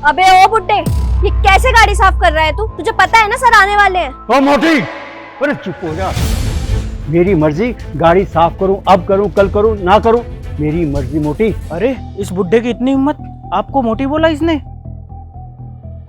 अबे ओ बुड्ढे, ये कैसे गाड़ी साफ कर रहा है तू? तुझे पता है ना सर आने वाले हैं। ओ मोटी, अरे चुप हो जा। मेरी मर्जी, गाड़ी साफ करूं, अब करूं, कल करूं, ना करूं, मेरी मर्जी मोटी। अरे इस बुड्ढे की इतनी हिम्मत, आपको मोटी बोला इसने?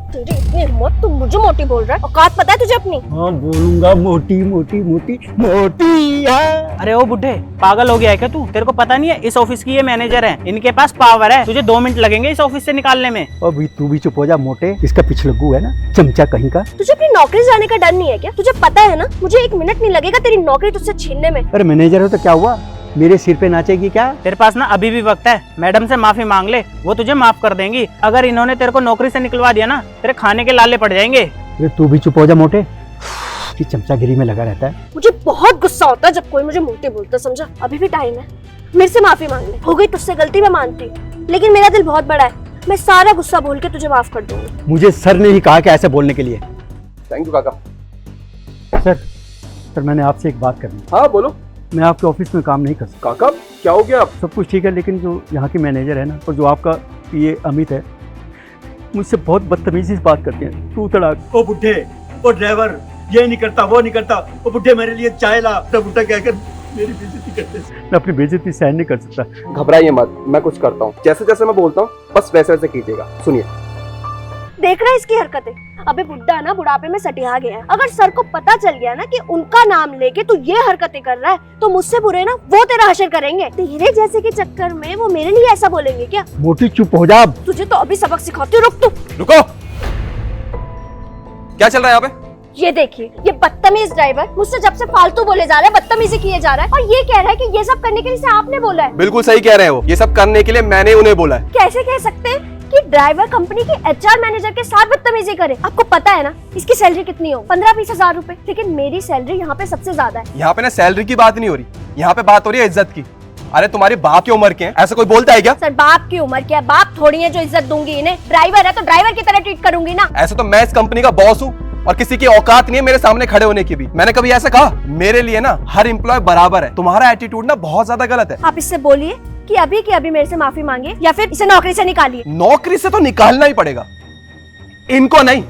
तेरी इतनी हिम्मत, तू मुझे मोटी बोल रहा है? औकात पता है तुझे अपनी? हाँ बोलूंगा, मोटी मोटी मोटी मोटी है। अरे ओ बुड्ढे, पागल हो गया है क्या तू? तेरे को पता नहीं है इस ऑफिस की ये मैनेजर है, इनके पास पावर है। तुझे 2 मिनट लगेंगे इस ऑफिस से निकालने में। अभी तू भी चुप हो जा मोटे, इसका पिछलग्गू है ना, चमचा कहीं का। तुझे अपनी नौकरी जाने का डर नहीं है क्या? तुझे पता है ना मुझे 1 मिनट नहीं लगेगा तेरी नौकरी तुझसे छीनने में। अरे मैनेजर हो तो क्या हुआ, मेरे सिर पे नाचेगी क्या? तेरे पास ना अभी भी वक्त है, मैडम से माफी मांग ले, वो तुझे माफ कर देंगी। अगर इन्होंने तेरे को नौकरी से निकलवा दिया ना, तेरे खाने के लाले पड़ जाएंगे। अरे तू भी चुप हो जा मोटे, कि चमचागिरी में लगा रहता है। मुझे बहुत गुस्सा होता है जब कोई मुझे मोटी बोलता, समझा? अभी भी टाइम है, मेरे से माफी मांग ले। हो गई तुझसे गलती, मैं मानती हूँ, लेकिन मेरा दिल बहुत बड़ा है, मैं सारा गुस्सा बोल के तुझे माफ कर दूंगी। मुझे सर ने ही कहा कि ऐसे बोलने के लिए। थैंक यू काका। सर मैंने आपसे एक बात करनी। हाँ बोलो। मैं आपके ऑफिस में काम नहीं कर सकता। काका क्या हो गया? सब कुछ ठीक है, लेकिन जो यहाँ की मैनेजर है ना, और जो आपका ये अमित है, मुझसे बहुत बदतमीजी से बात करते हैं। तू तड़ाक। ओ बुड्ढे, ओ ड्राइवर, ये नहीं करता, वो नहीं करता। ओ बुड्ढे मेरे लिए चाय ला। तो बुड्ढा क्या कर मेरी बेइज्जती करते। मैं अपनी बेइज्जती सहन नहीं कर सकता। घबराइए मत, मैं कुछ करता हूँ। जैसे जैसे मैं बोलता हूँ बस वैसे वैसे कीजिएगा। सुनिए। देख रहा है इसकी हरकतें? अबे बुड्ढा ना बुढ़ापे में सटिया गया है। अगर सर को पता चल गया ना कि उनका नाम लेके तू ये हरकतें कर रहा है, तो मुझसे बुरे ना वो तेरा हशर करेंगे। तेरे जैसे के चक्कर में वो मेरे लिए ऐसा बोलेंगे क्या? मोटी चुप हो जा। तुझे तो अभी सबक सिखाती हूँ, रुक तू। रुको, क्या चल रहा है यहाँ पे? ये देखिए, ये बदतमीज ड्राइवर मुझसे जब से फालतू बोले जा रहा है, बदतमीजी किए जा रहा है, और ये कह रहा है कि ये सब करने के लिए इसे आपने बोला है। बिल्कुल सही कह रहे हो, ये सब करने के लिए मैंने उन्हें बोला है। कैसे कह सकते हैं कि ड्राइवर कंपनी के एचआर मैनेजर के साथ बदतमीजी करे? आपको पता है ना इसकी सैलरी कितनी हो? 15-20 हजार रूपए। लेकिन मेरी सैलरी यहाँ पे सबसे ज्यादा है। यहाँ पे ना सैलरी की बात नहीं हो रही, यहाँ पे बात हो रही है इज्जत की। अरे तुम्हारे बाप की उम्र के हैं, ऐसा कोई बोलता है क्या? सर बाप की उम्र क्या है? बाप थोड़ी है जो इज्जत दूंगी इन्हें। ड्राइवर है तो ड्राइवर की तरह ट्रीट करूंगी ना। ऐसे तो मैं इस कंपनी का बॉस हूँ और किसी की औकात नहीं है मेरे सामने खड़े होने की भी। मैंने कभी ऐसा कहा? मेरे लिए ना हर एम्प्लॉय बराबर है। तुम्हारा एटीट्यूड ना बहुत ज्यादा गलत है। आप इससे बोलिए कि अभी मेरे से माफी मांगे या फिर इसे नौकरी से निकालिए। नौकरी से तो निकालना ही पड़ेगा, इनको नहीं,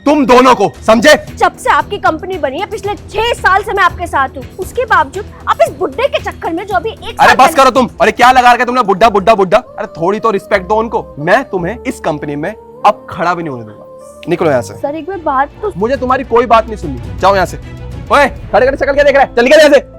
तुम दोनों को, समझे? जब से आपकी कंपनी बनी है पिछले 6 साल से मैं आपके साथ हूँ, उसके बावजूद आप इस बुड्ढे के चक्कर में जो अभी 1 साल अरे बस करो तुम। अरे क्या लगा रखा तुमने बुड्ढा बुड्ढा बुड्ढा? अरे थोड़ी तो रिस्पेक्ट दो उनको। मैं तुम्हें इस कंपनी में अब खड़ा भी नहीं होने दूंगा। निकलो यहाँ से। सर एक बार बात तो। मुझे तुम्हारी कोई बात नहीं सुननी, जाओ यहाँ से। ओए खड़े खड़े शक्ल क्या देख रहा है? चल निकल यहाँ से।